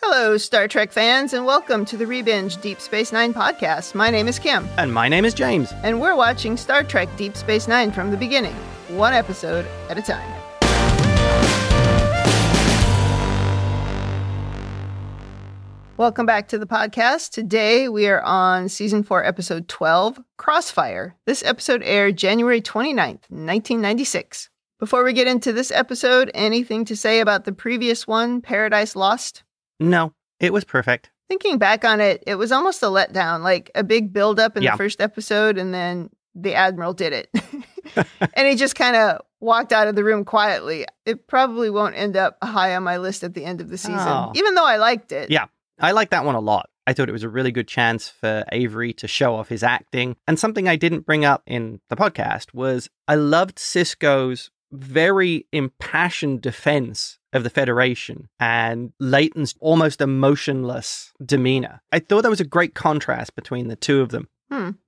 Hello, Star Trek fans, and welcome to the Rebinge Deep Space Nine podcast. My name is Kim. And my name is James. And we're watching Star Trek Deep Space Nine from the beginning, one episode at a time. Welcome back to the podcast. Today we are on Season 4, Episode 12, Crossfire. This episode aired January 29th, 1996. Before we get into this episode, anything to say about the previous one, Paradise Lost? No, it was perfect. Thinking back on it, it was almost a letdown, like a big build-up in the first episode, and then the Admiral did it. And he just kind of walked out of the room quietly. It probably won't end up high on my list at the end of the season, even though I liked it. Yeah, I liked that one a lot. I thought it was a really good chance for Avery to show off his acting. And something I didn't bring up in the podcast was I loved Sisko's very impassioned defense of the Federation and Leighton's almost emotionless demeanor. I thought there was a great contrast between the two of them.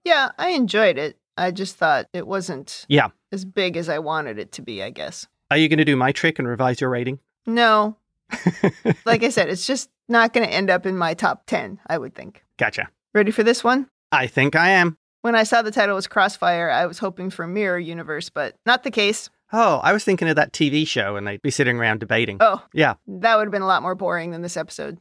Yeah, I enjoyed it. I just thought it wasn't as big as I wanted it to be, I guess. Are you going to do my trick and revise your rating? No. Like I said, it's just not going to end up in my top 10, I would think. Gotcha. Ready for this one? I think I am. When I saw the title was Crossfire, I was hoping for Mirror Universe, but not the case. Oh, I was thinking of that TV show and they'd be sitting around debating. Oh, yeah. That would have been a lot more boring than this episode.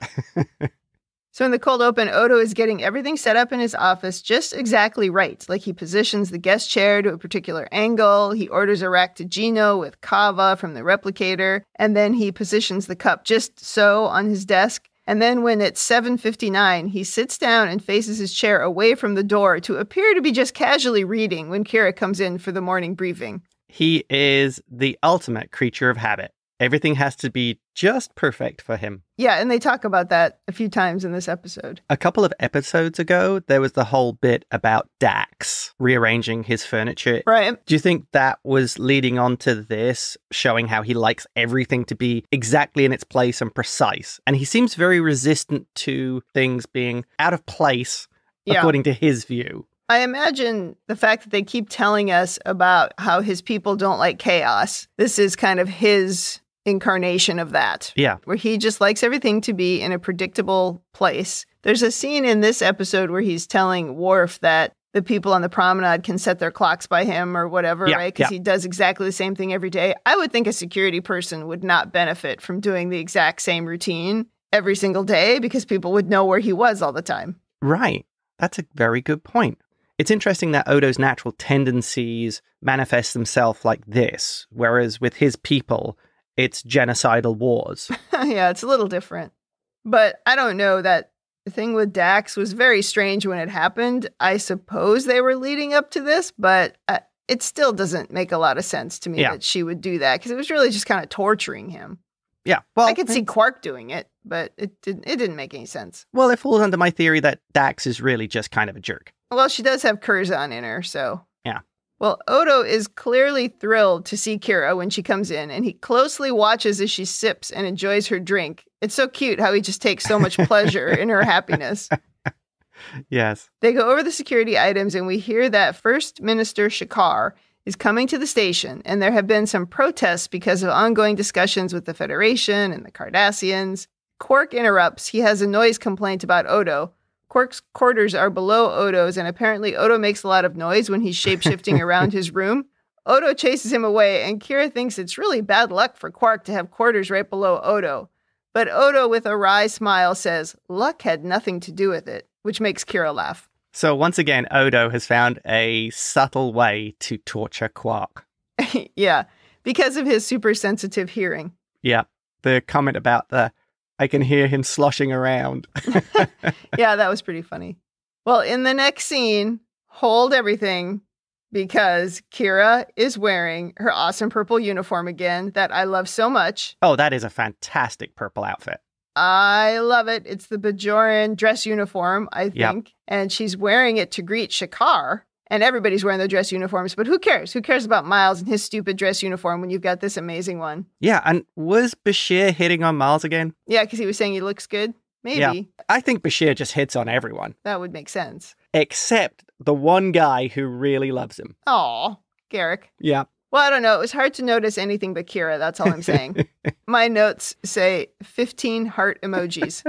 So in the cold open, Odo is getting everything set up in his office just exactly right. Like he positions the guest chair to a particular angle. He orders a rack to Gino with kava from the replicator. And then he positions the cup just so on his desk. And then when it's 7:59, he sits down and faces his chair away from the door to appear to be just casually reading when Kira comes in for the morning briefing. He is the ultimate creature of habit. Everything has to be just perfect for him. Yeah, and they talk about that a few times in this episode. A couple of episodes ago, there was the whole bit about Dax rearranging his furniture. Right. Do you think that was leading on to this, showing how he likes everything to be exactly in its place and precise? And he seems very resistant to things being out of place, according to his view. I imagine the fact that they keep telling us about how his people don't like chaos. This is kind of his incarnation of that. Yeah. Where he just likes everything to be in a predictable place. There's a scene in this episode where he's telling Worf that the people on the promenade can set their clocks by him or whatever, right? Because he does exactly the same thing every day. I would think a security person would not benefit from doing the exact same routine every single day because people would know where he was all the time. Right. That's a very good point. It's interesting that Odo's natural tendencies manifest themselves like this, whereas with his people, it's genocidal wars. Yeah, it's a little different. But I don't know, that the thing with Dax was very strange when it happened. I suppose they were leading up to this, but it still doesn't make a lot of sense to me that she would do that, because it was really just kind of torturing him. Yeah, well, I could see Quark doing it, but it didn't make any sense. Well, it falls under my theory that Dax is really just kind of a jerk. Well, she does have Curzon in her, so... Yeah. Well, Odo is clearly thrilled to see Kira when she comes in, and he closely watches as she sips and enjoys her drink. It's so cute how he just takes so much pleasure in her happiness. Yes. They go over the security items, and we hear that First Minister Shakaar is coming to the station, and there have been some protests because of ongoing discussions with the Federation and the Cardassians. Quark interrupts. He has a noise complaint about Odo. Quark's quarters are below Odo's, and apparently Odo makes a lot of noise when he's shape-shifting around his room. Odo chases him away, and Kira thinks it's really bad luck for Quark to have quarters right below Odo. But Odo, with a wry smile, says luck had nothing to do with it, which makes Kira laugh. So once again, Odo has found a subtle way to torture Quark. Yeah, because of his super sensitive hearing. Yeah, the comment about I can hear him sloshing around. Yeah, that was pretty funny. Well, in the next scene, hold everything, because Kira is wearing her awesome purple uniform again that I love so much. Oh, that is a fantastic purple outfit. I love it. It's the Bajoran dress uniform, I think. Yep. And she's wearing it to greet Shakaar. And everybody's wearing their dress uniforms, but who cares? Who cares about Miles and his stupid dress uniform when you've got this amazing one? Yeah, and was Bashir hitting on Miles again? Yeah, because he was saying he looks good. Maybe. Yeah. I think Bashir just hits on everyone. That would make sense. Except the one guy who really loves him. Aw, Garrick. Yeah. Well, I don't know. It was hard to notice anything but Kira. That's all I'm saying. My notes say 15 heart emojis.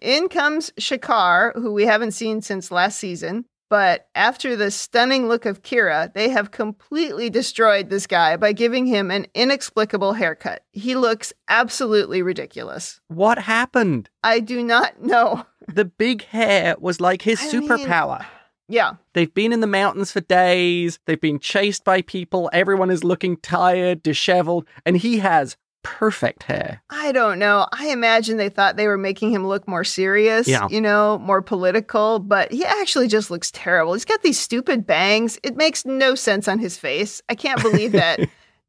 In comes Shakaar, who we haven't seen since last season. But after the stunning look of Kira, they have completely destroyed this guy by giving him an inexplicable haircut. He looks absolutely ridiculous. What happened? I do not know. The big hair was like his superpower. Yeah. They've been in the mountains for days. They've been chased by people. Everyone is looking tired, disheveled, and he has perfect hair. I don't know. I imagine they thought they were making him look more serious, more political, but he actually just looks terrible. He's got these stupid bangs. It makes no sense on his face. I can't believe that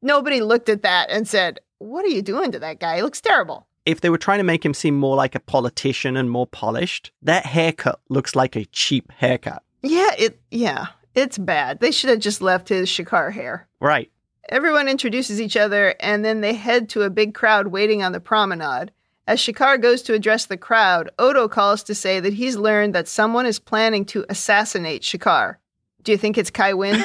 nobody looked at that and said, what are you doing to that guy? He looks terrible. If they were trying to make him seem more like a politician and more polished, that haircut looks like a cheap haircut. Yeah, it's bad. They should have just left his Shakaar hair. Right. Everyone introduces each other, and then they head to a big crowd waiting on the promenade. As Shakaar goes to address the crowd, Odo calls to say that he's learned that someone is planning to assassinate Shakaar. Do you think it's Kai Wynn?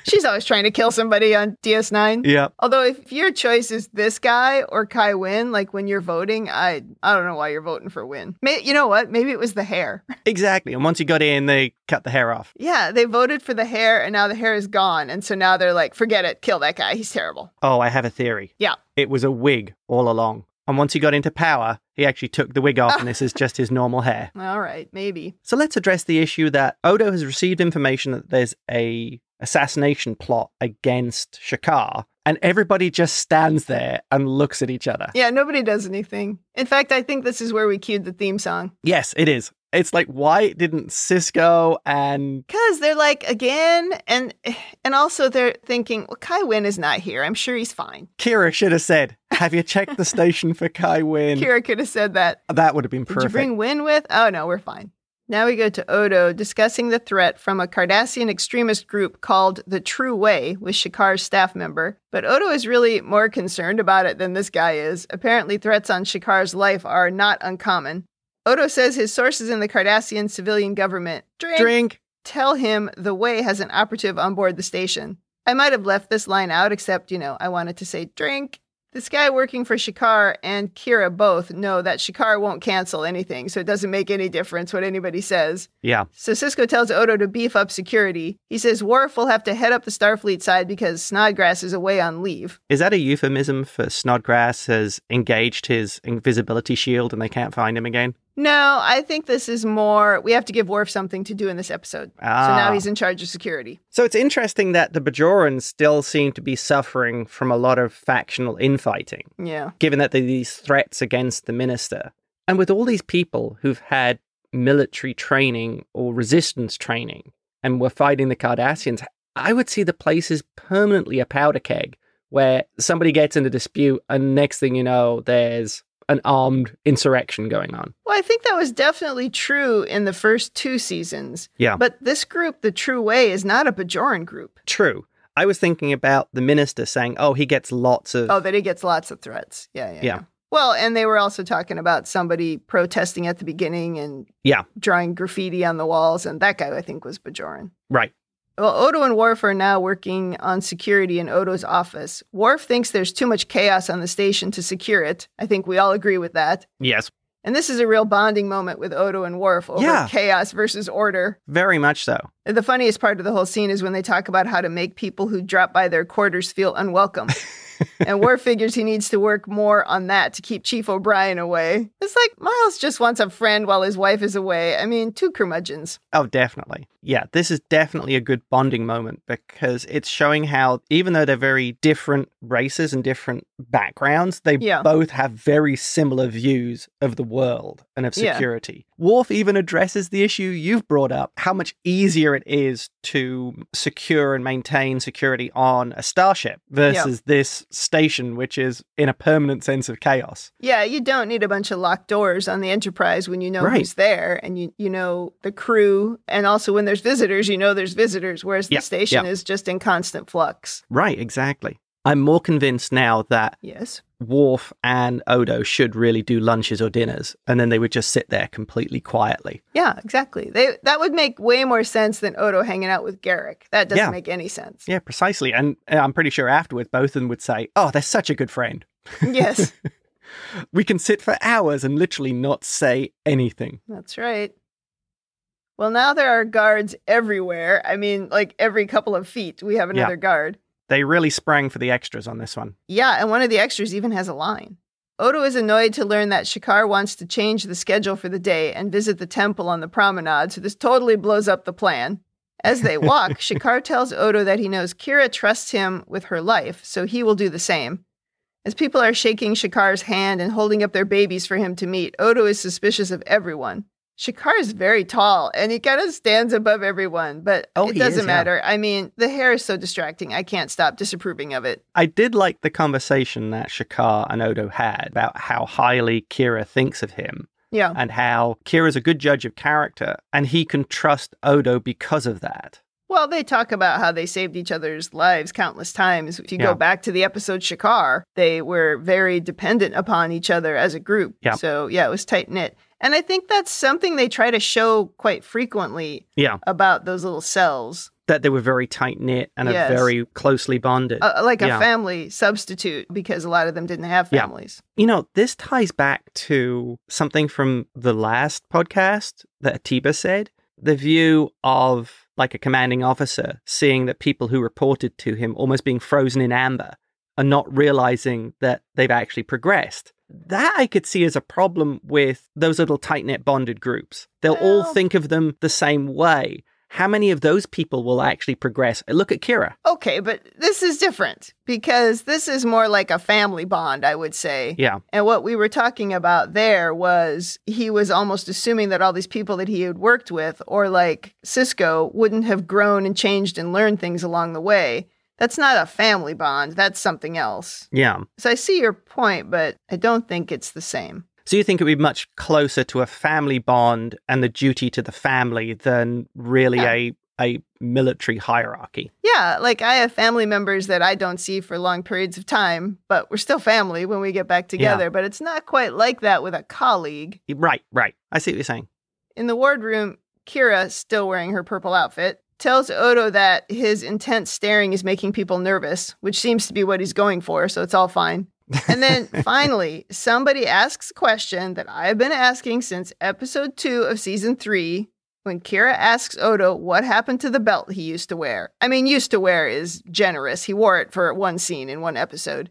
She's always trying to kill somebody on DS9. Yeah. Although if your choice is this guy or Kai Wynn, like when you're voting, I don't know why you're voting for Wynn. You know what? Maybe it was the hair. Exactly. And once you got in, they cut the hair off. Yeah, they voted for the hair, and now the hair is gone. And so now they're like, forget it. Kill that guy. He's terrible. Oh, I have a theory. Yeah. It was a wig all along. And once he got into power, he actually took the wig off, and this is just his normal hair. All right, maybe. So let's address the issue that Odo has received information that there's a assassination plot against Shakaar, and everybody just stands there and looks at each other. Yeah, nobody does anything. In fact, I think this is where we cued the theme song. Yes, it is. It's like, why didn't Sisko and... Because they're like, again, and also they're thinking, well, Kai Wynn is not here. I'm sure he's fine. Kira should have said, have you checked the station for Kai Wynn? Kira could have said that. That would have been perfect. Did you bring Wynn with? Oh, no, we're fine. Now we go to Odo discussing the threat from a Cardassian extremist group called the True Way with Shakaar's staff member. But Odo is really more concerned about it than this guy is. Apparently, threats on Shakaar's life are not uncommon. Odo says his sources in the Cardassian civilian government drink tell him the Way has an operative on board the station. I might have left this line out, except, I wanted to say drink. This guy working for Shakaar and Kira both know that Shakaar won't cancel anything, so it doesn't make any difference what anybody says. Yeah. So Sisko tells Odo to beef up security. He says Worf will have to head up the Starfleet side because Snodgrass is away on leave. Is that a euphemism for Snodgrass has engaged his invisibility shield and they can't find him again? No, I think this is more, we have to give Worf something to do in this episode. So now he's in charge of security. So it's interesting that the Bajorans still seem to be suffering from a lot of factional infighting. Yeah. Given that there are these threats against the minister. And with all these people who've had military training or resistance training and were fighting the Cardassians, I would see the place as permanently a powder keg where somebody gets in a dispute and next thing you know, there's an armed insurrection going on. Well, I think that was definitely true in the first 2 seasons. Yeah. But this group, the True Way, is not a Bajoran group. True. I was thinking about the minister saying, he gets lots of... Oh, that he gets lots of threats. Yeah. Well, and they were also talking about somebody protesting at the beginning and drawing graffiti on the walls, and that guy, I think, was Bajoran. Right. Well, Odo and Worf are now working on security in Odo's office. Worf thinks there's too much chaos on the station to secure it. I think we all agree with that. Yes. And this is a real bonding moment with Odo and Worf over chaos versus order. Very much so. The funniest part of the whole scene is when they talk about how to make people who drop by their quarters feel unwelcome. And Worf figures he needs to work more on that to keep Chief O'Brien away. It's like Miles just wants a friend while his wife is away. I mean, 2 curmudgeons. Oh, definitely. Yeah, this is definitely a good bonding moment because it's showing how, even though they're very different races and different backgrounds, they both have very similar views of the world and of security. Worf even addresses the issue you've brought up, how much easier it is to secure and maintain security on a starship versus this station, which is in a permanent sense of chaos. Yeah, you don't need a bunch of locked doors on the Enterprise when you know who's there and you know the crew, and also when there's visitors, you know there's visitors, whereas the station is just in constant flux. Right, exactly. I'm more convinced now that Worf and Odo should really do lunches or dinners, and then they would just sit there completely quietly. Yeah, exactly. That would make way more sense than Odo hanging out with Garrick. That doesn't make any sense. Yeah, precisely. And I'm pretty sure afterwards, both of them would say, oh, they're such a good friend. Yes. We can sit for hours and literally not say anything. That's right. Well, now there are guards everywhere. I mean, like every couple of feet, we have another guard. They really sprang for the extras on this one. Yeah, and one of the extras even has a line. Odo is annoyed to learn that Shakaar wants to change the schedule for the day and visit the temple on the promenade, so this totally blows up the plan. As they walk, Shakaar tells Odo that he knows Kira trusts him with her life, so he will do the same. As people are shaking Shakaar's hand and holding up their babies for him to meet, Odo is suspicious of everyone. Shakaar is very tall, and he kind of stands above everyone, but it doesn't matter. I mean, the hair is so distracting, I can't stop disapproving of it. I did like the conversation that Shakaar and Odo had about how highly Kira thinks of him. Yeah. And how Kira's a good judge of character, and he can trust Odo because of that. Well, they talk about how they saved each other's lives countless times. If you go back to the episode Shakaar, they were very dependent upon each other as a group. Yeah. So, yeah, it was tight-knit. And I think that's something they try to show quite frequently about those little cells. That they were very tight-knit and are very closely bonded. Like a family substitute, because a lot of them didn't have families. You know, this ties back to something from the last podcast that Atiba said. The view of, like, a commanding officer seeing that people who reported to him almost being frozen in amber and not realizing that they've actually progressed. That I could see as a problem with those little tight-knit bonded groups. They'll all think of them the same way. How many of those people will actually progress? Look at Kira. Okay, but this is different because this is more like a family bond, I would say. Yeah. And what we were talking about there was he was almost assuming that all these people that he had worked with, or like Sisko, wouldn't have grown and changed and learned things along the way. That's not a family bond. That's something else. Yeah. So I see your point, but I don't think it's the same. So you think it would be much closer to a family bond and the duty to the family than really a military hierarchy? Yeah, like I have family members that I don't see for long periods of time, but we're still family when we get back together. Yeah. But it's not quite like that with a colleague. Right. I see what you're saying. In the wardroom, Kira, still wearing her purple outfit, tells Odo that his intense staring is making people nervous, which seems to be what he's going for, so it's all fine. And then finally, somebody asks a question that I've been asking since episode 2 of season 3, when Kira asks Odo what happened to the belt he used to wear. I mean, used to wear is generous. He wore it for one scene in one episode.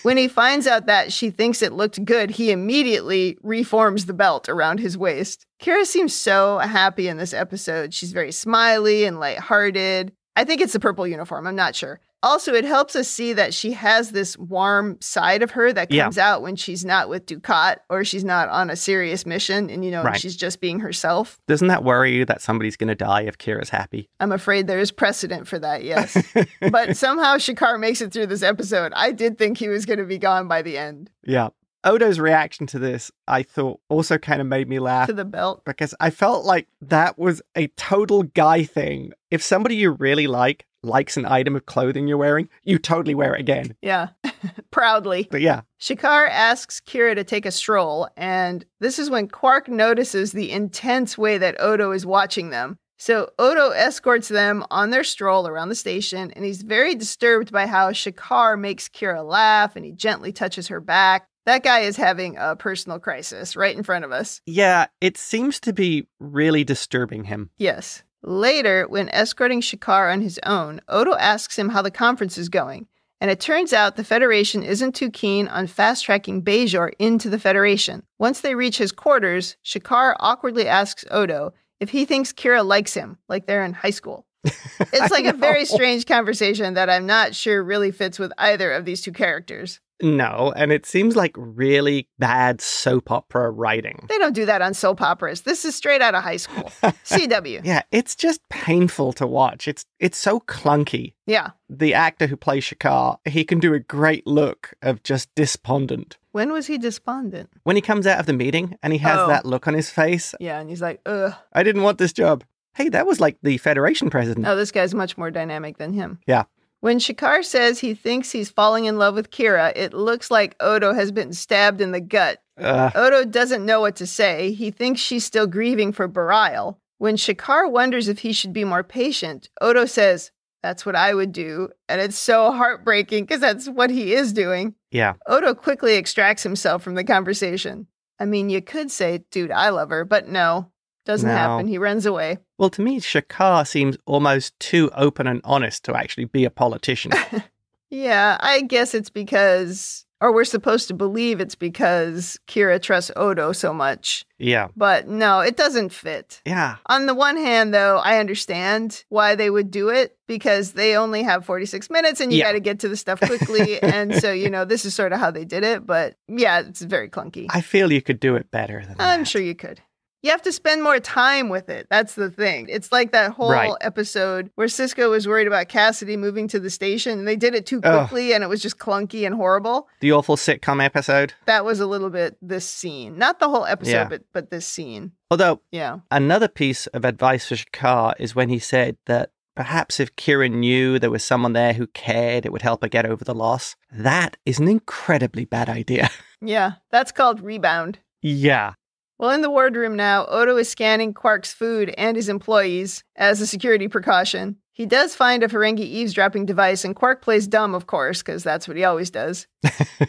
When he finds out that she thinks it looked good, he immediately reforms the belt around his waist. Kira seems so happy in this episode. She's very smiley and lighthearted. I think it's the purple uniform. I'm not sure. Also, it helps us see that she has this warm side of her that comes out when she's not with Dukat or she's not on a serious mission and, she's just being herself. Doesn't that worry you that somebody's going to die if Kira's happy? I'm afraid there is precedent for that, yes. But somehow Shakaar makes it through this episode. I did think he was going to be gone by the end. Yeah. Odo's reaction to this, I thought, also kind of made me laugh. To the belt? Because I felt like that was a total guy thing. If somebody you really likes an item of clothing you're wearing, you totally wear it again. Yeah, proudly. But yeah. Shakaar asks Kira to take a stroll, and this is when Quark notices the intense way that Odo is watching them. So Odo escorts them on their stroll around the station, and he's very disturbed by how Shakaar makes Kira laugh, and he gently touches her back. That guy is having a personal crisis right in front of us. Yeah, it seems to be really disturbing him. Yes. Later, when escorting Shakaar on his own, Odo asks him how the conference is going. And it turns out the Federation isn't too keen on fast-tracking Bajor into the Federation. Once they reach his quarters, Shakaar awkwardly asks Odo if he thinks Kira likes him, like they're in high school. It's like a very strange conversation that I'm not sure really fits with either of these two characters. No, and it seems like really bad soap opera writing. They don't do that on soap operas. This is straight out of high school. CW. Yeah, it's just painful to watch. It's so clunky. Yeah. The actor who plays Shakaar, he can do a great look of just despondent. When was he despondent? When he comes out of the meeting and he has that look on his face. Yeah, and he's like, ugh. I didn't want this job. Hey, that was like the Federation president. Oh, this guy's much more dynamic than him. Yeah. When Shakaar says he thinks he's falling in love with Kira, it looks like Odo has been stabbed in the gut. Odo doesn't know what to say. He thinks she's still grieving for Bareil. When Shakaar wonders if he should be more patient, Odo says, "That's what I would do." And it's so heartbreaking because that's what he is doing. Yeah. Odo quickly extracts himself from the conversation. I mean, you could say, dude, I love her, but no, doesn't happen. He runs away. Well, to me, Shakaar seems almost too open and honest to actually be a politician. Yeah, I guess it's because, or we're supposed to believe it's because Kira trusts Odo so much. Yeah. But no, it doesn't fit. Yeah. On the one hand, though, I understand why they would do it because they only have 46 minutes and you got to get to the stuff quickly. And so, this is sort of how they did it. But yeah, it's very clunky. I feel you could do it better than that. I'm sure you could. You have to spend more time with it. That's the thing. It's like that whole episode where Sisko was worried about Cassidy moving to the station and they did it too quickly and it was just clunky and horrible. The awful sitcom episode. That was a little bit this scene. Not the whole episode, but this scene. Although, another piece of advice for Shakaar is when he said that perhaps if Kira knew there was someone there who cared, it would help her get over the loss. That is an incredibly bad idea. Yeah, that's called rebound. Yeah. Well, in the wardroom now, Odo is scanning Quark's food and his employees as a security precaution. He does find a Ferengi eavesdropping device, and Quark plays dumb, of course, because that's what he always does.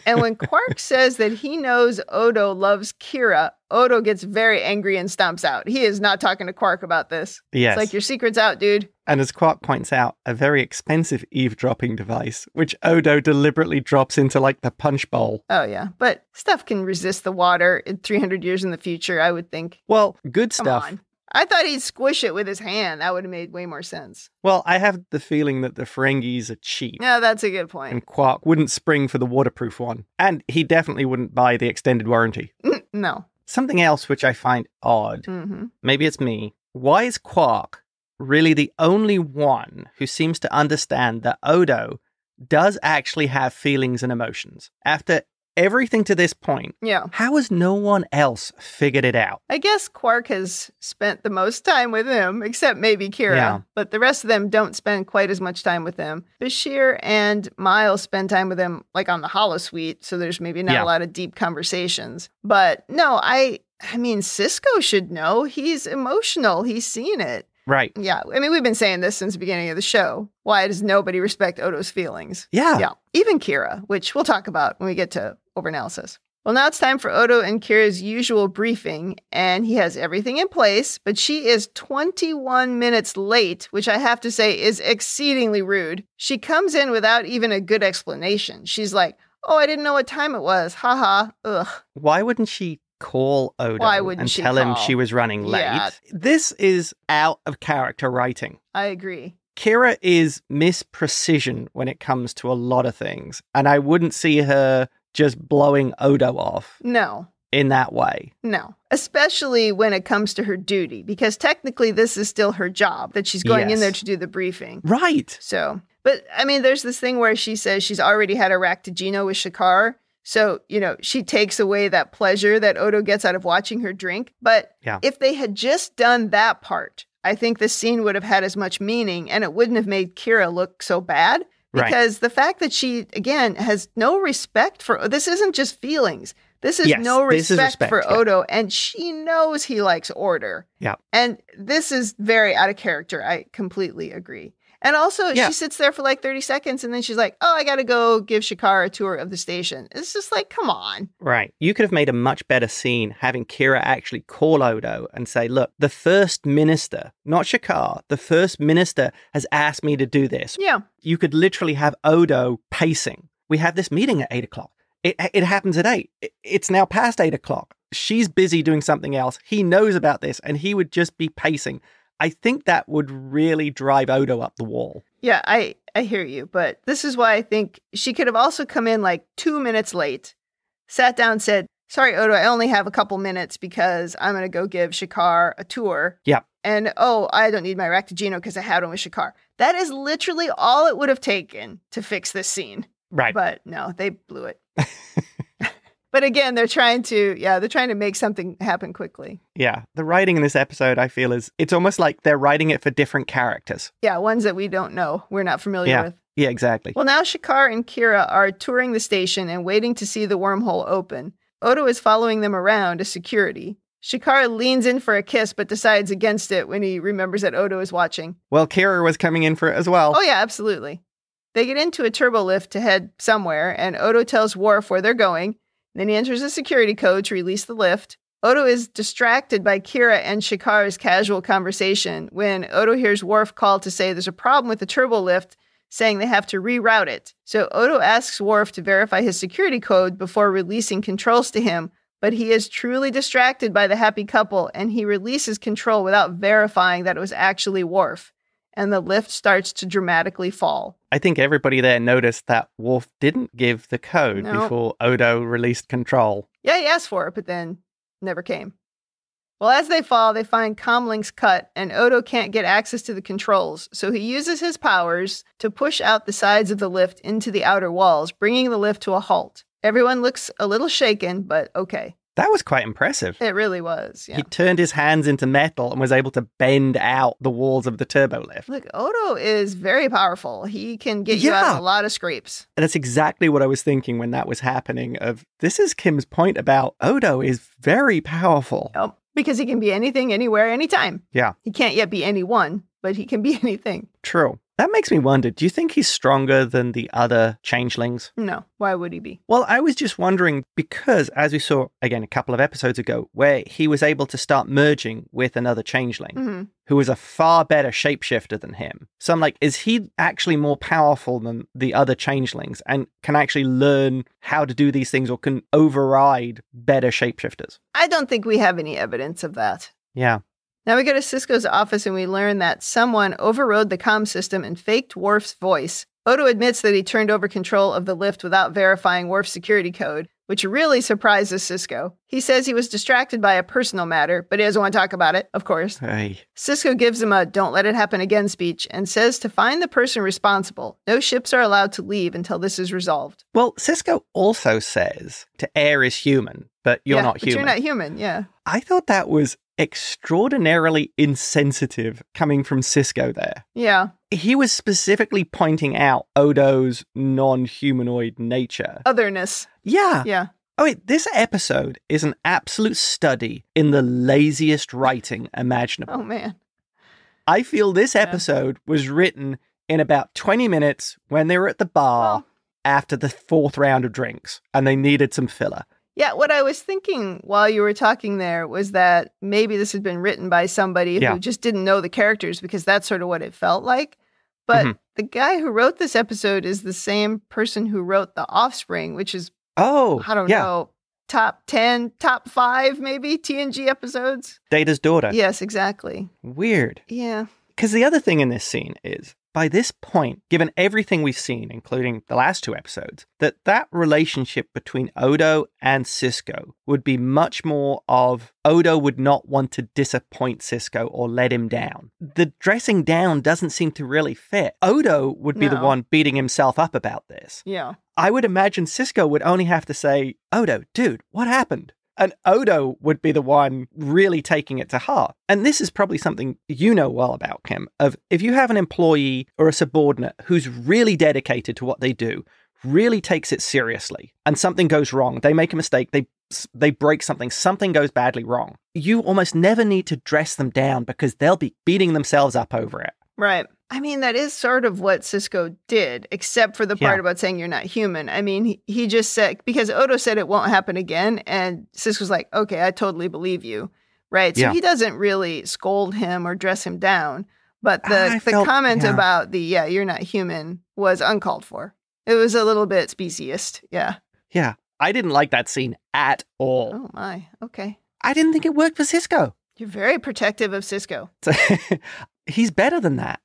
And when Quark says that he knows Odo loves Kira, Odo gets very angry and stomps out. He is not talking to Quark about this. Yes. It's like, your secret's out, dude. And as Quark points out, a very expensive eavesdropping device, which Odo deliberately drops into like the punch bowl. Oh, yeah. But stuff can resist the water in 300 years in the future, I would think. Well, good Come stuff. on. I thought he'd squish it with his hand. That would have made way more sense. Well, I have the feeling that the Ferengis are cheap. Yeah, that's a good point. And Quark wouldn't spring for the waterproof one. And he definitely wouldn't buy the extended warranty. No. Something else which I find odd, maybe it's me, why is Quark really the only one who seems to understand that Odo does actually have feelings and emotions? After everything to this point, how has no one else figured it out? I guess Quark has spent the most time with him, except maybe Kira, but the rest of them don't spend quite as much time with him. Bashir and Miles spend time with him like on the holosuite, so there's maybe not a lot of deep conversations. But no, I mean, Sisko should know. He's emotional. He's seen it. Right. Yeah. I mean, we've been saying this since the beginning of the show. Why does nobody respect Odo's feelings? Yeah. Yeah. Even Kira, which we'll talk about when we get to overanalysis. Well, now it's time for Odo and Kira's usual briefing, and he has everything in place, but she is 21 minutes late, which I have to say is exceedingly rude. She comes in without even a good explanation. She's like, oh, I didn't know what time it was. Haha. Ugh. Why wouldn't she call Odo and tell him she was running late? Yeah. This is out of character writing. I agree. Kira is Miss Precision when it comes to a lot of things, and I wouldn't see her just blowing Odo off. No. In that way. No. Especially when it comes to her duty, because technically this is still her job, that she's going in there to do the briefing. Right. So, but I mean, there's this thing where she says she's already had a Raktajino with Shakaar. So, she takes away that pleasure that Odo gets out of watching her drink. But if they had just done that part, I think the scene would have had as much meaning and it wouldn't have made Kira look so bad. Because the fact that she, again, has no respect for, this isn't just feelings. This is no respect for Odo, and she knows he likes order. Yeah. And this is very out of character. I completely agree. And also, she sits there for like 30 seconds, and then she's like, oh, I got to go give Shakaar a tour of the station. It's just like, come on. Right. You could have made a much better scene having Kira actually call Odo and say, look, the First Minister, not Shakaar, the First Minister has asked me to do this. Yeah. You could literally have Odo pacing. We have this meeting at 8 o'clock. It happens at 8. It's now past 8 o'clock. She's busy doing something else. He knows about this, and he would just be pacing. I think that would really drive Odo up the wall. Yeah, I hear you. But this is why I think she could have also come in like 2 minutes late, sat down, said, sorry, Odo, I only have a couple minutes because I'm going to go give Shakaar a tour. Yeah. And, oh, I don't need my Raktajino because I had one with Shakaar. That is literally all it would have taken to fix this scene. Right. But no, they blew it. But again, they're trying to make something happen quickly. Yeah. The writing in this episode, I feel, it's almost like they're writing it for different characters. Yeah, ones that we don't know, we're not familiar with. Yeah, exactly. Well, now Shakaar and Kira are touring the station and waiting to see the wormhole open. Odo is following them around as security. Shakaar leans in for a kiss, but decides against it when he remembers that Odo is watching. Well, Kira was coming in for it as well. Oh, yeah, absolutely. They get into a turbo lift to head somewhere, and Odo tells Worf where they're going. Then he enters a security code to release the lift. Odo is distracted by Kira and Shakaar's casual conversation when Odo hears Worf call to say there's a problem with the turbo lift, saying they have to reroute it. So Odo asks Worf to verify his security code before releasing controls to him, but he is truly distracted by the happy couple, and he releases control without verifying that it was actually Worf, and the lift starts to dramatically fall. I think everybody there noticed that Worf didn't give the code before Odo released control. Yeah, he asked for it, but then never came. Well, as they fall, they find comlinks cut, and Odo can't get access to the controls, so he uses his powers to push out the sides of the lift into the outer walls, bringing the lift to a halt. Everyone looks a little shaken, but okay. That was quite impressive. It really was, yeah. He turned his hands into metal and was able to bend out the walls of the turbo lift. Look, Odo is very powerful. He can get you out of a lot of scrapes. And that's exactly what I was thinking when that was happening. This is Kim's point about Odo is very powerful. Yep. Because he can be anything, anywhere, anytime. Yeah. He can't yet be anyone, but he can be anything. True. That makes me wonder, do you think he's stronger than the other changelings? No. Why would he be? Well, I was just wondering because, as we saw, again, a couple of episodes ago, where he was able to start merging with another changeling who was a far better shapeshifter than him. So I'm like, is he actually more powerful than the other changelings and can actually learn how to do these things or can override better shapeshifters? I don't think we have any evidence of that. Yeah. Now we go to Sisko's office and we learn that someone overrode the comm system and faked Worf's voice. Odo admits that he turned over control of the lift without verifying Worf's security code, which really surprises Sisko. He says he was distracted by a personal matter, but he doesn't want to talk about it, of course. Hey. Sisko gives him a "don't let it happen again" speech and says to find the person responsible. No ships are allowed to leave until this is resolved. Well, Sisko also says to err is human, but you're not human. But you're not human, yeah. I thought that was extraordinarily insensitive coming from Sisko there. Yeah. He was specifically pointing out Odo's non-humanoid nature. Otherness. Yeah. Yeah. Oh, wait, this episode is an absolute study in the laziest writing imaginable. Oh, man. I feel this episode was written in about 20 minutes when they were at the bar after the 4th round of drinks and they needed some filler. Yeah, what I was thinking while you were talking there was that maybe this had been written by somebody who just didn't know the characters because that's sort of what it felt like. But the guy who wrote this episode is the same person who wrote The Offspring, which is, I don't know, top 10, top 5 maybe TNG episodes. Data's daughter. Yes, exactly. Weird. Yeah. Because the other thing in this scene is, by this point, given everything we've seen, including the last 2 episodes, that relationship between Odo and Sisko would be much more of Odo would not want to disappoint Sisko or let him down. The dressing down doesn't seem to really fit. Odo would be the one beating himself up about this. Yeah. I would imagine Sisko would only have to say, Odo, dude, what happened? And Odo would be the one really taking it to heart. And this is probably something you know well about, Kim, of if you have an employee or a subordinate who's really dedicated to what they do, really takes it seriously, and something goes wrong, they make a mistake, they break something goes badly wrong, you almost never need to dress them down because they'll be beating themselves up over it. Right. I mean, that is sort of what Sisko did, except for the part about saying you're not human. I mean, he just said, because Odo said it won't happen again, and Sisko's like, okay, I totally believe you, right? So he doesn't really scold him or dress him down, but the comment about you're not human was uncalled for. It was a little bit speciesist, yeah. Yeah, I didn't like that scene at all. Oh my, okay. I didn't think it worked for Sisko. You're very protective of Sisko. He's better than that.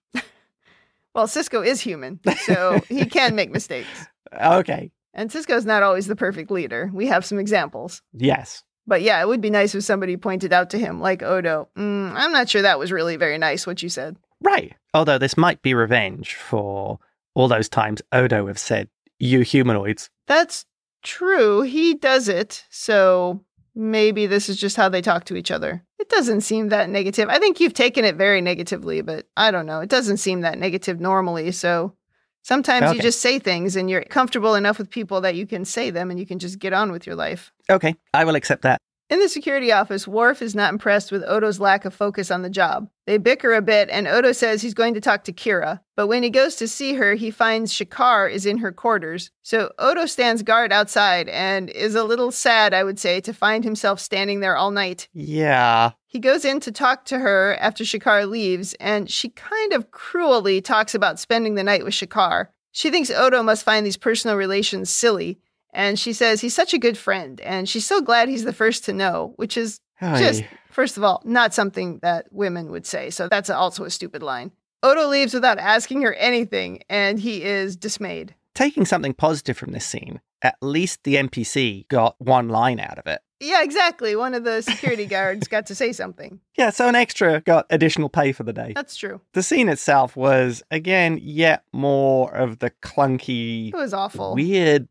Well, Sisko is human, so he can make mistakes. Okay. And Sisko's not always the perfect leader. We have some examples. Yes. But yeah, it would be nice if somebody pointed out to him, like Odo, I'm not sure that was really very nice what you said. Right. Although this might be revenge for all those times Odo have said, you humanoids. That's true. He does it, so maybe this is just how they talk to each other. It doesn't seem that negative. I think you've taken it very negatively, but I don't know. It doesn't seem that negative normally. So sometimes you just say things and you're comfortable enough with people that you can say them and you can just get on with your life. Okay, I will accept that. In the security office, Worf is not impressed with Odo's lack of focus on the job. They bicker a bit, and Odo says he's going to talk to Kira. But when he goes to see her, he finds Shakaar is in her quarters. So Odo stands guard outside and is a little sad, I would say, to find himself standing there all night. Yeah. He goes in to talk to her after Shakaar leaves, and she kind of cruelly talks about spending the night with Shakaar. She thinks Odo must find these personal relations silly. And she says he's such a good friend, and she's so glad he's the first to know, which is just, first of all, not something that women would say. So that's also a stupid line. Odo leaves without asking her anything, and he is dismayed. Taking something positive from this scene, at least the NPC got one line out of it. Yeah, exactly. One of the security guards got to say something. Yeah, so an extra got additional pay for the day. That's true. The scene itself was, again, yet more of the clunky... It was awful. Weird...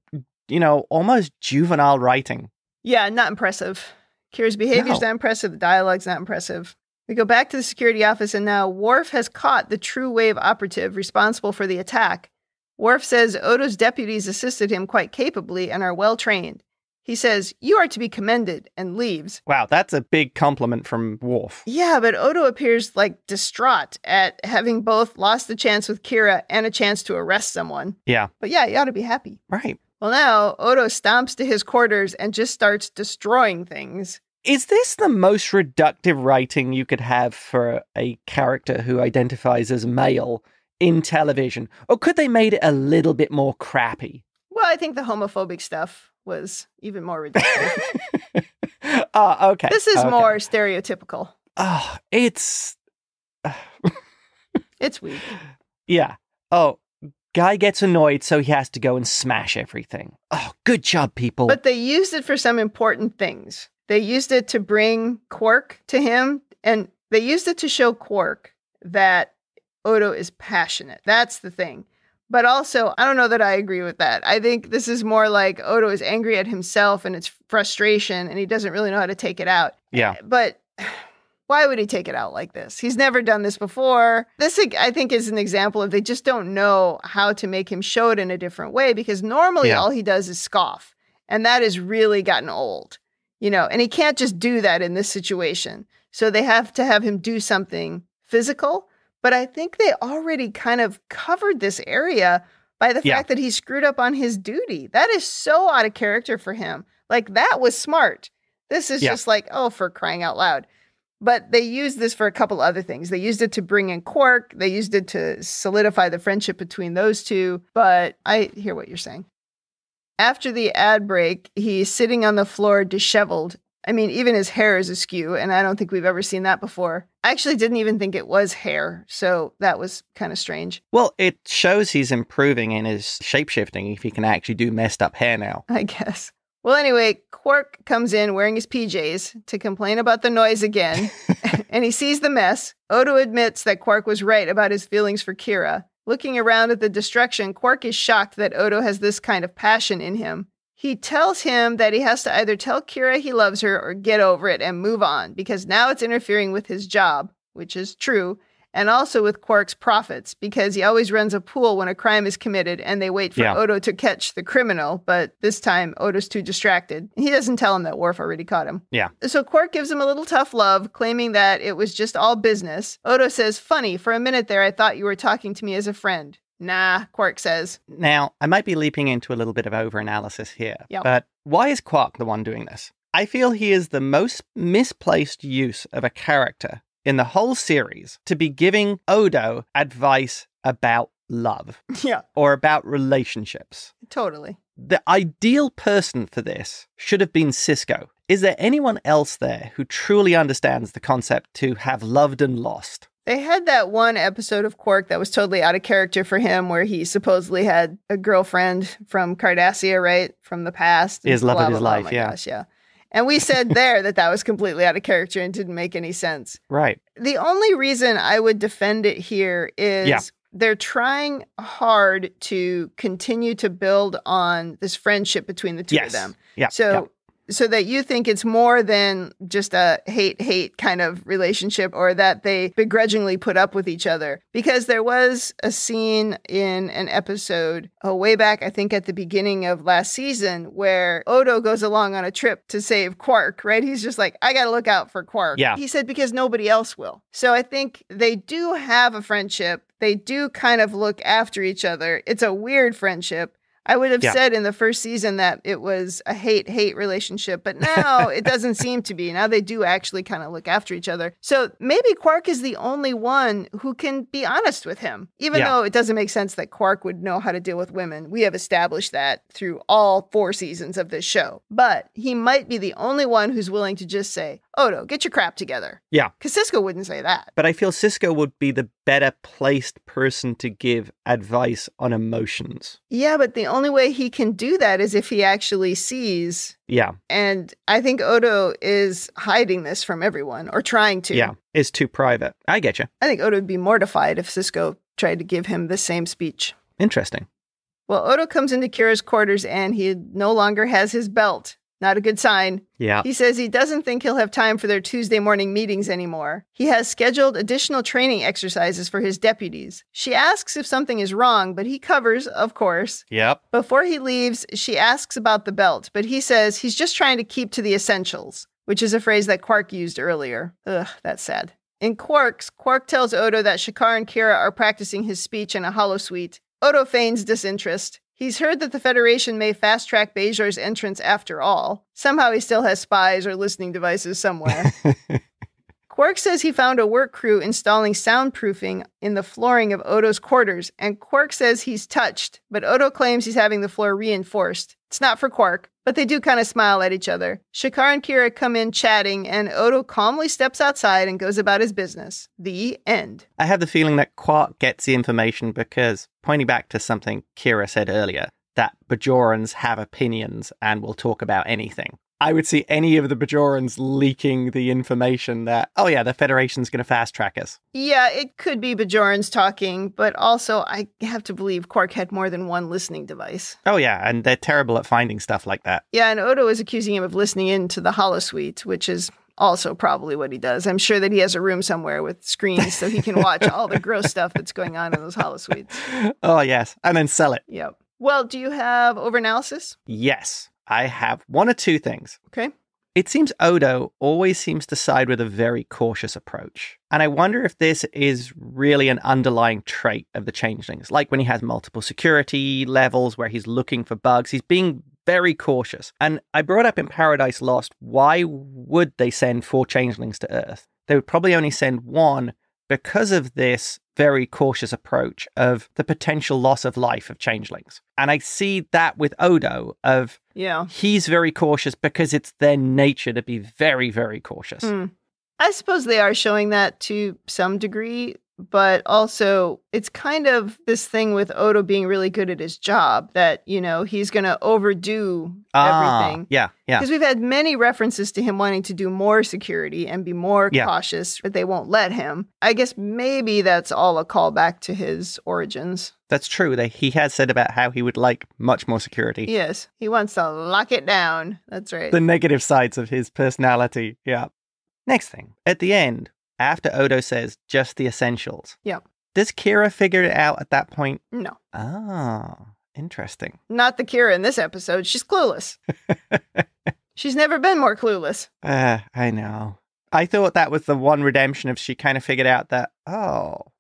almost juvenile writing. Yeah, not impressive. Kira's behavior's not impressive. The dialogue's not impressive. We go back to the security office, and now Worf has caught the True Wave operative responsible for the attack. Worf says Odo's deputies assisted him quite capably and are well trained. He says, "You are to be commended," and leaves. Wow, that's a big compliment from Worf. Yeah, but Odo appears distraught at having both lost the chance with Kira and a chance to arrest someone. Yeah. But yeah, you ought to be happy. Right. Well, now Odo stomps to his quarters and just starts destroying things. Is this the most reductive writing you could have for a character who identifies as male in television? Or could they made it a little bit more crappy? Well, I think the homophobic stuff was even more reductive. Okay. This is more stereotypical. Oh, it's... It's weak. Yeah. Oh, guy gets annoyed, so he has to go and smash everything. Oh, good job, people. But they used it for some important things. They used it to bring Quark to him, and they used it to show Quark that Odo is passionate. That's the thing. But also, I don't know that I agree with that. I think this is more like Odo is angry at himself and it's frustration, and he doesn't really know how to take it out. Yeah. But why would he take it out like this? He's never done this before. This, I think, is an example of they just don't know how to make him show it in a different way, because normally all he does is scoff. And that has really gotten old, and he can't just do that in this situation. So they have to have him do something physical. But I think they already kind of covered this area by the fact that he screwed up on his duty. That is so out of character for him. That was smart. This is just for crying out loud. But they used this for a couple other things. They used it to bring in Quark. They used it to solidify the friendship between those two. But I hear what you're saying. After the ad break, he's sitting on the floor disheveled. I mean, even his hair is askew, and I don't think we've ever seen that before. I actually didn't even think it was hair, so that was kind of strange. Well, it shows he's improving in his shapeshifting if he can actually do messed up hair now. I guess. Well, anyway, Quark comes in wearing his PJs to complain about the noise again, and he sees the mess. Odo admits that Quark was right about his feelings for Kira. Looking around at the destruction, Quark is shocked that Odo has this kind of passion in him. He tells him that he has to either tell Kira he loves her or get over it and move on, because now it's interfering with his job, which is true, and also with Quark's profits, because he always runs a pool when a crime is committed and they wait for Odo to catch the criminal, but this time Odo's too distracted. He doesn't tell him that Worf already caught him. Yeah. So Quark gives him a little tough love, claiming that it was just all business. Odo says, "Funny, for a minute there I thought you were talking to me as a friend." Nah, Quark says. Now, I might be leaping into a little bit of over-analysis here, but why is Quark the one doing this? I feel he is the most misplaced use of a character in the whole series to be giving Odo advice about love. Yeah. Or about relationships. Totally. The ideal person for this should have been Sisko. Is there anyone else there who truly understands the concept to have loved and lost? They had that one episode of Quark that was totally out of character for him, where he supposedly had a girlfriend from Cardassia, right? From the past. His love of his life, Gosh, yeah. And we said there that was completely out of character and didn't make any sense. Right. The only reason I would defend it here is they're trying hard to continue to build on this friendship between the two of them. Yeah. So so that you think it's more than just a hate kind of relationship, or that they begrudgingly put up with each other. Because there was a scene in an episode way back, I think at the beginning of last season, where Odo goes along on a trip to save Quark, right? He's just like, I got to look out for Quark. Yeah. He said, because nobody else will. So I think they do have a friendship. They do kind of look after each other. It's a weird friendship. I would have said in the first season that it was a hate-hate relationship, but now it doesn't seem to be. Now they do actually kind of look after each other. So maybe Quark is the only one who can be honest with him, even though it doesn't make sense that Quark would know how to deal with women. We have established that through all 4 seasons of this show. But he might be the only one who's willing to just say, Odo, get your crap together. Yeah. Because Sisko wouldn't say that. But I feel Sisko would be the better placed person to give advice on emotions. Yeah, but the only way he can do that is if he actually sees. Yeah. And I think Odo is hiding this from everyone, or trying to. Yeah, it's too private. I get you. I think Odo would be mortified if Sisko tried to give him the same speech. Interesting. Well, Odo comes into Kira's quarters and he no longer has his belt. Not a good sign. Yeah. He says he doesn't think he'll have time for their Tuesday morning meetings anymore. He has scheduled additional training exercises for his deputies. She asks if something is wrong, but he covers, of course. Yep. Before he leaves, she asks about the belt, but he says he's just trying to keep to the essentials, which is a phrase that Quark used earlier. Ugh, that's sad. In Quark tells Odo that Shakaar and Kira are practicing his speech in a holosuite. Odo feigns disinterest. He's heard that the Federation may fast-track Bajor's entrance after all. Somehow he still has spies or listening devices somewhere. Quark says he found a work crew installing soundproofing in the flooring of Odo's quarters, and Quark says he's touched, but Odo claims he's having the floor reinforced. It's not for Quark, but they do kind of smile at each other. Shakaar and Kira come in chatting, and Odo calmly steps outside and goes about his business. The end. I have the feeling that Quark gets the information because, pointing back to something Kira said earlier, that Bajorans have opinions and will talk about anything. I would see any of the Bajorans leaking the information that, oh yeah, the Federation's going to fast track us. Yeah, it could be Bajorans talking, but also I have to believe Quark had more than one listening device. Oh yeah, and they're terrible at finding stuff like that. Yeah, and Odo is accusing him of listening in to the holosuite, which is also probably what he does. I'm sure that he has a room somewhere with screens so he can watch all the gross stuff that's going on in those holosuites. Oh yes, and then sell it. Yep. Well, do you have overanalysis? Yes. I have one or two things. Okay. It seems Odo always seems to side with a very cautious approach. And I wonder if this is really an underlying trait of the changelings. Like when he has multiple security levels where he's looking for bugs, he's being very cautious. And I brought up in Paradise Lost, why would they send 4 changelings to Earth? They would probably only send 1 because of this very cautious approach of the potential loss of life of changelings. And I see that with Odo of, he's very cautious because it's their nature to be very, very cautious. I suppose they are showing that to some degree, but also it's kind of this thing with Odo being really good at his job that, you know, he's going to overdo everything. Yeah. Because we've had many references to him wanting to do more security and be more cautious, but they won't let him. I guess maybe that's all a callback to his origins. That's true. He has said about how he would like much more security. Yes, he wants to lock it down. That's right. The negative sides of his personality. Yeah. Next thing, at the end, after Odo says just the essentials. Yeah. Does Kira figure it out at that point? No. Ah, interesting. Not the Kira in this episode. She's clueless. She's never been more clueless. I know. I thought that was the one redemption if she kind of figured out that,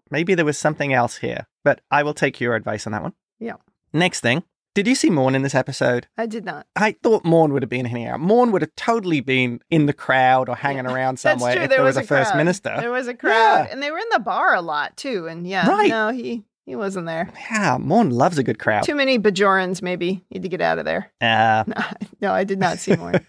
maybe there was something else here. But I will take your advice on that one. Yeah. Next thing. Did you see Morn in this episode? I did not. I thought Morn would have been here. Morn would have totally been in the crowd or hanging around somewhere if there was a first minister. There was a crowd. And they were in the bar a lot, too. And no, he wasn't there. Yeah, Morn loves a good crowd. Too many Bajorans, maybe. Need to get out of there. No, I did not see Morn.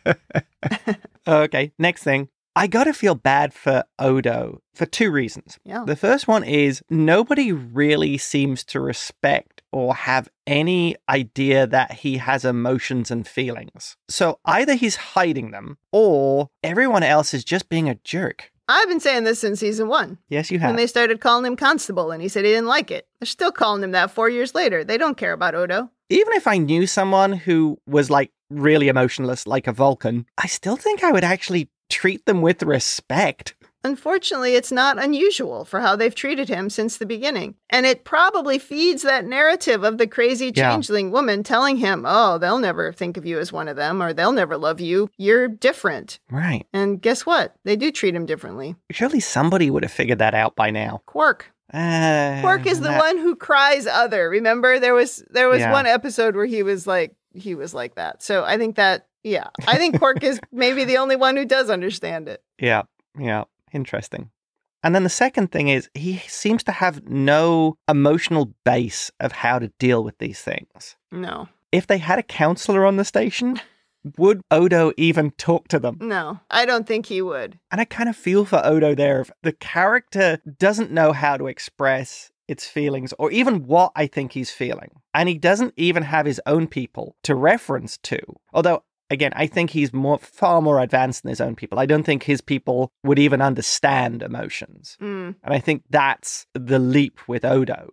Okay, next thing. I gotta feel bad for Odo for 2 reasons. Yeah. The first one is nobody really seems to respect or have any idea that he has emotions and feelings. So either he's hiding them or everyone else is just being a jerk. I've been saying this since season 1. Yes, you have. When they started calling him Constable and he said he didn't like it. They're still calling him that 4 years later. They don't care about Odo. Even if I knew someone who was like really emotionless like a Vulcan, I still think I would actually treat them with respect. Unfortunately, it's not unusual for how they've treated him since the beginning. And it probably feeds that narrative of the crazy changeling woman telling him, oh, they'll never think of you as one of them, or they'll never love you. You're different. Right. And guess what? They do treat him differently. Surely somebody would have figured that out by now. Quark. Quark is the one who cries other. Remember, there was one episode where he was like that. So I think I think Quark is maybe the only one who does understand it. Yeah. Interesting. And then the second thing is he seems to have no emotional base of how to deal with these things. No. If they had a counselor on the station, would Odo even talk to them? No, I don't think he would. And I kind of feel for Odo there. The character doesn't know how to express its feelings or even what I think he's feeling. And he doesn't even have his own people to reference to. Although, again, I think he's far more advanced than his own people. I don't think his people would even understand emotions. And I think that's the leap with Odo.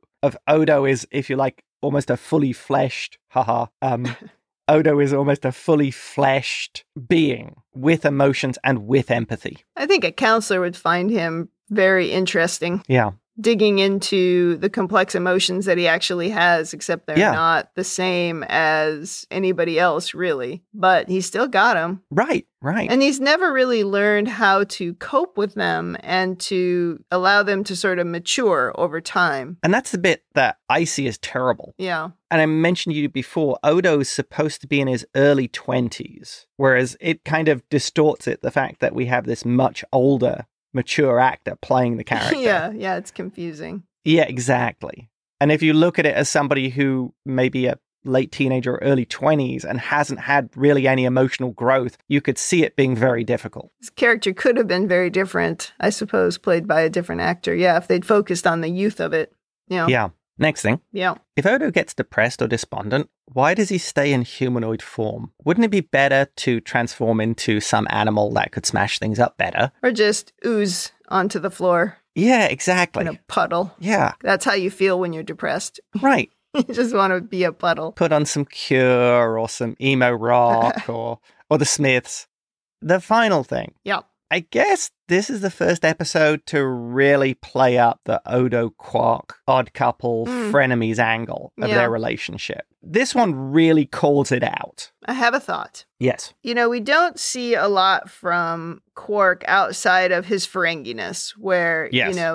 Odo is, if you like, almost a fully fleshed, Odo is almost a fully fleshed being with emotions and with empathy. I think a counselor would find him very interesting. Yeah. Digging into the complex emotions that he actually has, except they're not the same as anybody else, really. But he's still got them. Right. And he's never really learned how to cope with them and to allow them to sort of mature over time. And that's the bit that I see as terrible. Yeah. And I mentioned to you before, Odo's supposed to be in his early 20s, whereas it kind of distorts it, the fact that we have this much older mature actor playing the character. Yeah, it's confusing. Yeah, exactly. And if you look at it as somebody who may be a late teenager or early 20s and hasn't had really any emotional growth, you could see it being very difficult. His character could have been very different, I suppose, played by a different actor. Yeah, if they'd focused on the youth of it. Yeah. Next thing. Yeah. If Odo gets depressed or despondent, why does he stay in humanoid form? Wouldn't it be better to transform into some animal that could smash things up better? Or just ooze onto the floor. Yeah, exactly. In a puddle. Yeah. That's how you feel when you're depressed. Right. You just want to be a puddle. Put on some Cure or some emo rock or the Smiths. The final thing. Yeah. I guess this is the first episode to really play up the Odo-Quark odd couple frenemies angle of their relationship. This one really calls it out. I have a thought. Yes. We don't see a lot from Quark outside of his Ferenginess, where,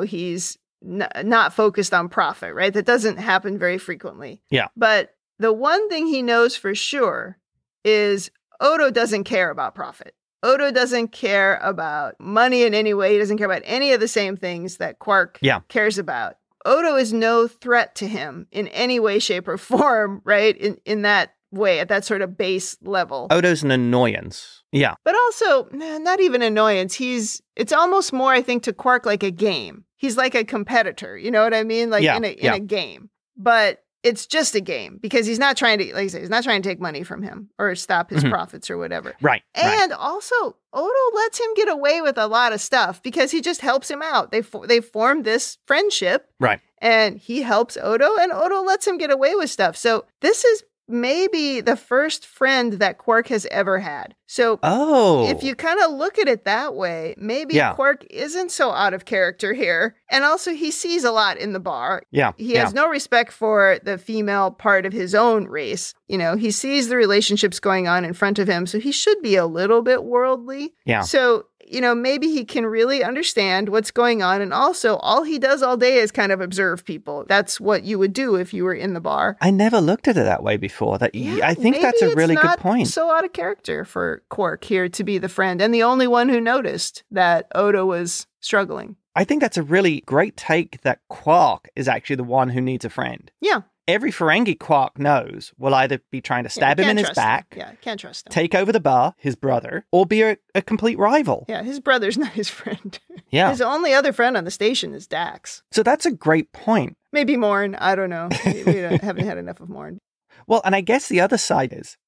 he's not focused on profit, right? That doesn't happen very frequently. Yeah. But the one thing he knows for sure is Odo doesn't care about profit. Odo doesn't care about money in any way. He doesn't care about any of the same things that Quark cares about. Odo is no threat to him in any way, shape, or form, right? In that way, at that sort of base level. Odo's an annoyance. Yeah. But also, not even annoyance. It's almost more, I think, to Quark like a game. He's like a competitor. You know what I mean? Like in a game. But it's just a game because he's not trying to, like I say, he's not trying to take money from him or stop his profits or whatever. Right. And also, Odo lets him get away with a lot of stuff because he just helps him out. They formed this friendship. Right. And he helps Odo and Odo lets him get away with stuff. So this is maybe the first friend that Quark has ever had. So if you kind of look at it that way, maybe Quark isn't so out of character here. And also he sees a lot in the bar. Yeah. He has no respect for the female part of his own race. He sees the relationships going on in front of him. So he should be a little bit worldly. Yeah. So maybe he can really understand what's going on. And also, all he does all day is kind of observe people. That's what you would do if you were in the bar. I never looked at it that way before. I think that's a really good point. So out of character for Quark here to be the friend and the only one who noticed that Odo was struggling. I think that's a really great take that Quark is actually the one who needs a friend. Yeah. Every Ferengi Quark knows will either be trying to stab him in his back, can't trust him, take over the bar, his brother, or be a complete rival. Yeah, his brother's not his friend. Yeah. His only other friend on the station is Dax. So that's a great point. Maybe Morn, I don't know. We haven't had enough of Morn. Well, and I guess the other side is,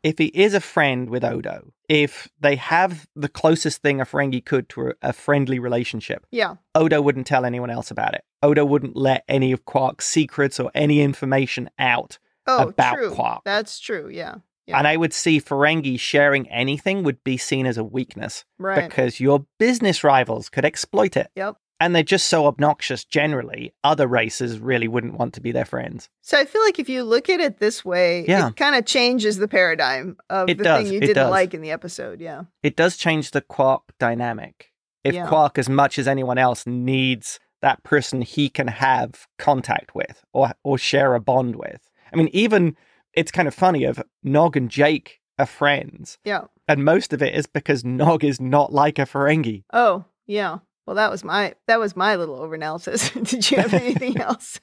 if he is a friend with Odo, if they have the closest thing a Ferengi could to a friendly relationship, Odo wouldn't tell anyone else about it. Odo wouldn't let any of Quark's secrets or any information out about true. Quark. That's true, yeah. Yeah. And I would see Ferengi sharing anything would be seen as a weakness. Right. Because your business rivals could exploit it. Yep. And they're just so obnoxious generally, other races really wouldn't want to be their friends. So I feel like if you look at it this way, it kind of changes the paradigm of the thing you didn't like in the episode. Yeah. It does change the Quark dynamic. If Quark, as much as anyone else, needs that person he can have contact with or share a bond with. I mean, even it's kind of funny of Nog and Jake are friends. Yeah. And most of it is because Nog is not like a Ferengi. Oh, yeah. Well, that was my little overanalysis. Did you have anything else?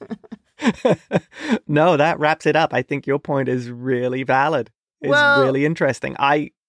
No, that wraps it up. I think your point is really valid. It's really interesting.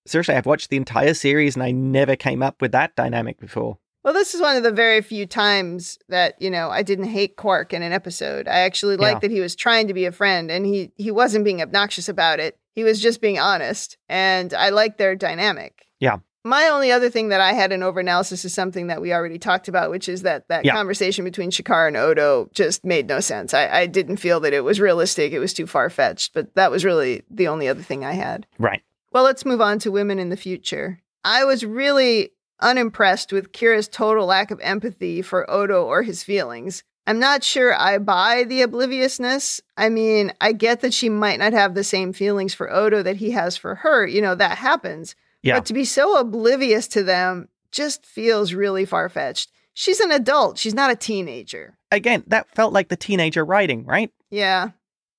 Seriously, I've watched the entire series and I never came up with that dynamic before. Well, this is one of the very few times that, I didn't hate Quark in an episode. I actually liked that he was trying to be a friend and he wasn't being obnoxious about it. He was just being honest. And I liked their dynamic. Yeah. My only other thing that I had in overanalysis is something that we already talked about, which is that conversation between Shakaar and Odo just made no sense. I didn't feel that it was realistic. It was too far-fetched. But that was really the only other thing I had. Right. Well, let's move on to women in the future. I was really unimpressed with Kira's total lack of empathy for Odo or his feelings. I'm not sure I buy the obliviousness. I mean, I get that she might not have the same feelings for Odo that he has for her. That happens. Yeah. But to be so oblivious to them just feels really far-fetched. She's an adult. She's not a teenager. Again, that felt like the teenager writing, right? Yeah.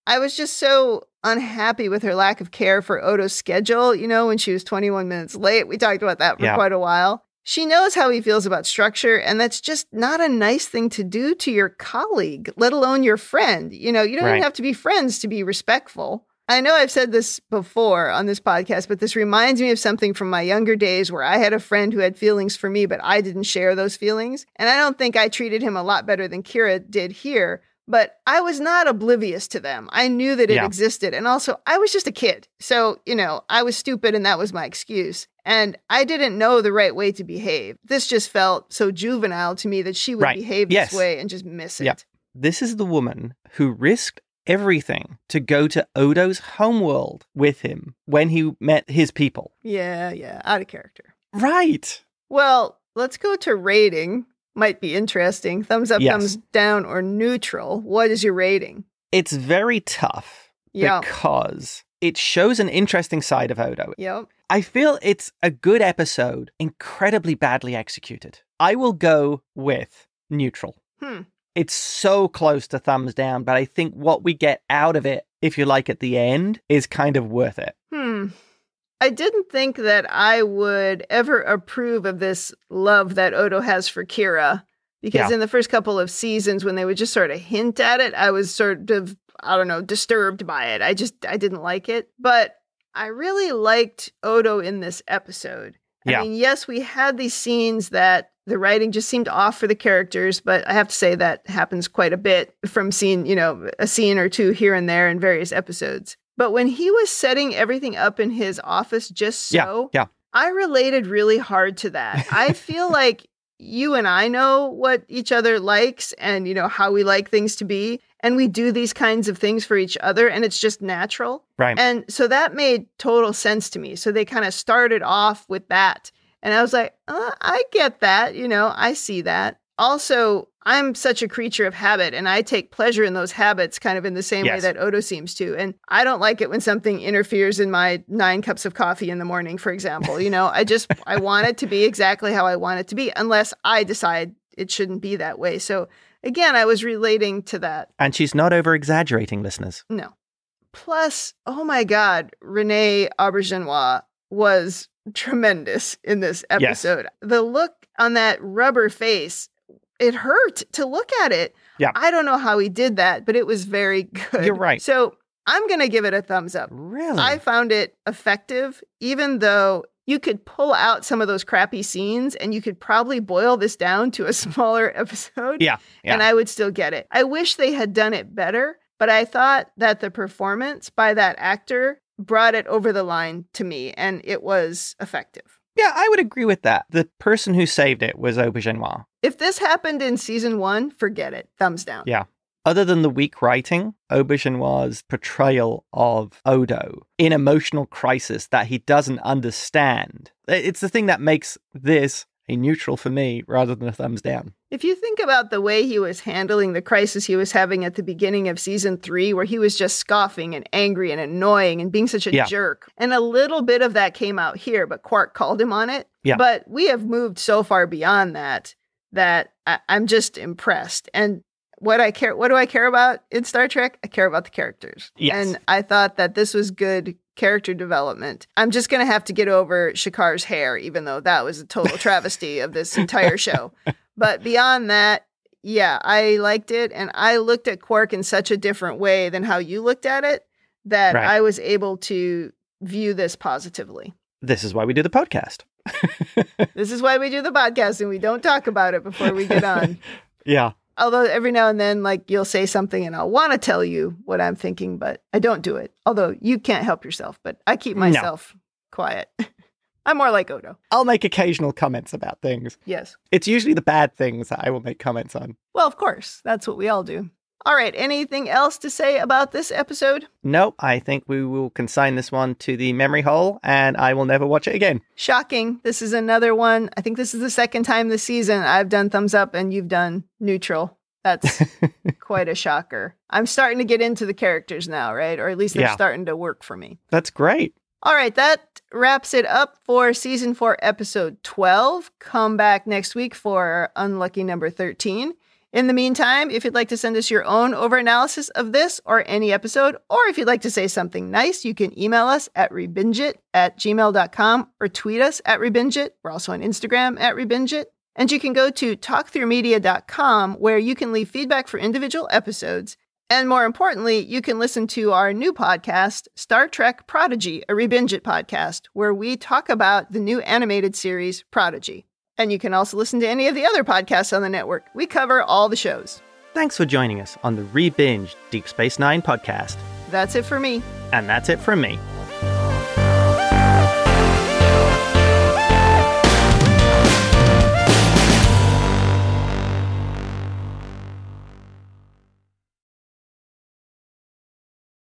I was just so unhappy with her lack of care for Odo's schedule, when she was 21 minutes late. We talked about that for quite a while. She knows how he feels about structure, and that's just not a nice thing to do to your colleague, let alone your friend. You don't even have to be friends to be respectful. I know I've said this before on this podcast, but this reminds me of something from my younger days where I had a friend who had feelings for me, but I didn't share those feelings. And I don't think I treated him a lot better than Kira did here. But I was not oblivious to them. I knew that it existed. And also, I was just a kid. So, I was stupid and that was my excuse. And I didn't know the right way to behave. This just felt so juvenile to me that she would behave this way and just miss it. Yeah. This is the woman who risked everything to go to Odo's homeworld with him when he met his people. Yeah. Out of character. Right. Well, let's go to rating. Might be interesting. Thumbs up, thumbs down, or neutral. What is your rating? It's very tough because it shows an interesting side of Odo. Yep. I feel it's a good episode, incredibly badly executed. I will go with neutral. It's so close to thumbs down, but I think what we get out of it, if you like, at the end, is kind of worth it. I didn't think that I would ever approve of this love that Odo has for Kira, because in the first couple of seasons, when they would just sort of hint at it, I was sort of, disturbed by it. I didn't like it. But I really liked Odo in this episode. I mean, yes, we had these scenes that the writing just seemed off for the characters, but I have to say that happens quite a bit from seeing, a scene or two here and there in various episodes. But when he was setting everything up in his office just so, I related really hard to that. I feel like you and I know what each other likes and, how we like things to be. And we do these kinds of things for each other and it's just natural. Right. And so that made total sense to me. So they kind of started off with that. And I was like, I get that. I see that. Also, I'm such a creature of habit and I take pleasure in those habits kind of in the same way that Odo seems to. And I don't like it when something interferes in my 9 cups of coffee in the morning, for example. I want it to be exactly how I want it to be, unless I decide it shouldn't be that way. So again, I was relating to that. And she's not over-exaggerating, listeners. No. Plus, oh my God, Renee Aubergenois was tremendous in this episode. The look on that rubber face, it hurt to look at it. Yeah. I don't know how he did that, but it was very good. You're right. So I'm going to give it a thumbs up. Really? I found it effective, even though you could pull out some of those crappy scenes and you could probably boil this down to a smaller episode. Yeah. And I would still get it. I wish they had done it better, but I thought that the performance by that actor brought it over the line to me, and it was effective. Yeah, I would agree with that. The person who saved it was Aubergenois. If this happened in season 1, forget it. Thumbs down. Yeah. Other than the weak writing, Auberjonois' portrayal of Odo in emotional crisis that he doesn't understand, it's the thing that makes this a neutral for me rather than a thumbs down. If you think about the way he was handling the crisis he was having at the beginning of season 3, where he was just scoffing and angry and annoying and being such a jerk, and a little bit of that came out here, but Quark called him on it. Yeah. But we have moved so far beyond that I'm just impressed. And what do I care about in Star Trek? I care about the characters. Yes. And I thought that this was good character development. I'm just going to have to get over Shakaar's hair, even though that was a total travesty of this entire show. But beyond that, yeah, I liked it. And I looked at Quark in such a different way than how you looked at it that I was able to view this positively. This is why we do the podcast. This is why we do the podcast, and we don't talk about it before we get on. Yeah. Although every now and then, like, you'll say something and I'll want to tell you what I'm thinking, but I don't do it. Although you can't help yourself, but I keep myself quiet. I'm more like Odo. I'll make occasional comments about things. Yes. It's usually the bad things that I will make comments on. Well, of course. That's what we all do. All right. Anything else to say about this episode? Nope. I think we will consign this one to the memory hole and I will never watch it again. Shocking. This is another one. I think this is the second time this season I've done thumbs up and you've done neutral. That's quite a shocker. I'm starting to get into the characters now, right? Or at least they're starting to work for me. That's great. All right. That wraps it up for season 4, episode 12. Come back next week for unlucky number 13. In the meantime, if you'd like to send us your own over-analysis of this or any episode, or if you'd like to say something nice, you can email us at rebingeit@gmail.com or tweet us at rebingeit. We're also on Instagram at rebingeit. And you can go to talkthroughmedia.com where you can leave feedback for individual episodes. And more importantly, you can listen to our new podcast, Star Trek Prodigy, a Rebingeit podcast, where we talk about the new animated series, Prodigy. And you can also listen to any of the other podcasts on the network. We cover all the shows. Thanks for joining us on the Rebinged Deep Space Nine podcast. That's it for me. And that's it from me.